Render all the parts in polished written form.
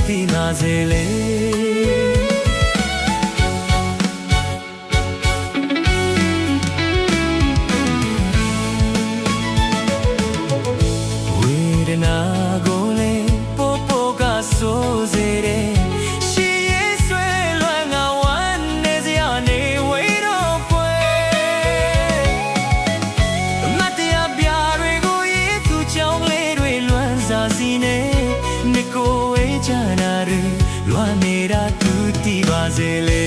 သိပါစေလေဝေဒနာကိုလေပို့ပို့ကဆိုစေတယ်ကိုဝေးချနာရလွမ်းနေတာသူတည်ပါစေလေ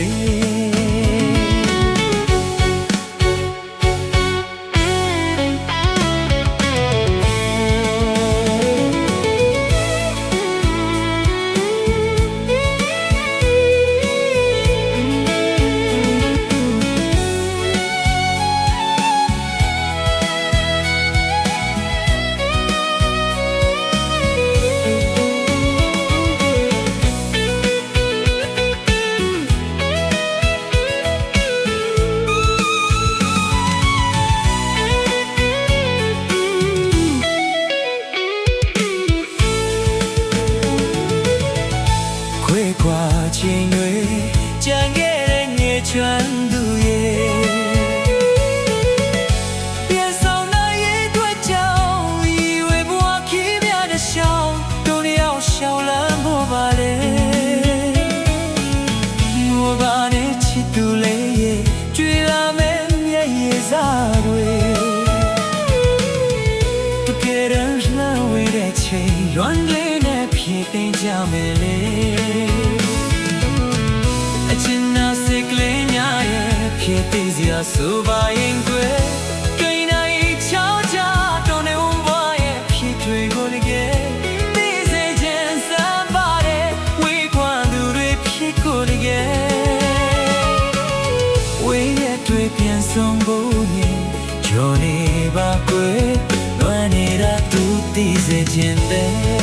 ချင်းတွေကြံခဲ့တဲ့ငယ်ချမ်းသူရဲ့ပြန်ဆောင်နိုင်ရဲ့အတွက်ကြောင့်ဤဝေဘဝခီးမြတဲ့ရှောင်းတို့လျောက်ရှောင်းလမ်းပေါ်ပါလေငိုပါနဲ့ချစ်သူလေးရဲ့ကြွေလာမဲ့မျက်ရည်စားတွေတကယ်တော့လှမ်းဝေးတဲ့ချိန်လွန်လေးနဲ့ဖြည့်သိမ်းကြမယ်လေဖြစ်သေးစရာဆိုပါရင်ကွယ်တွေ့နိုင်ချောင်းချတော့နေဝါရဲ့ဖြစ်တွေကိုလည်းသိစေချင်စမ်းပါတယ်ဝေးခွာသူတွေဖြစ်ကိုလည်းဝေးရဲ့တွေ့ပြန်ဆုံးဖို့ရင်ကြော်နေပါကွယ်လွမ်းနေတာသူသိစေချင်တယ်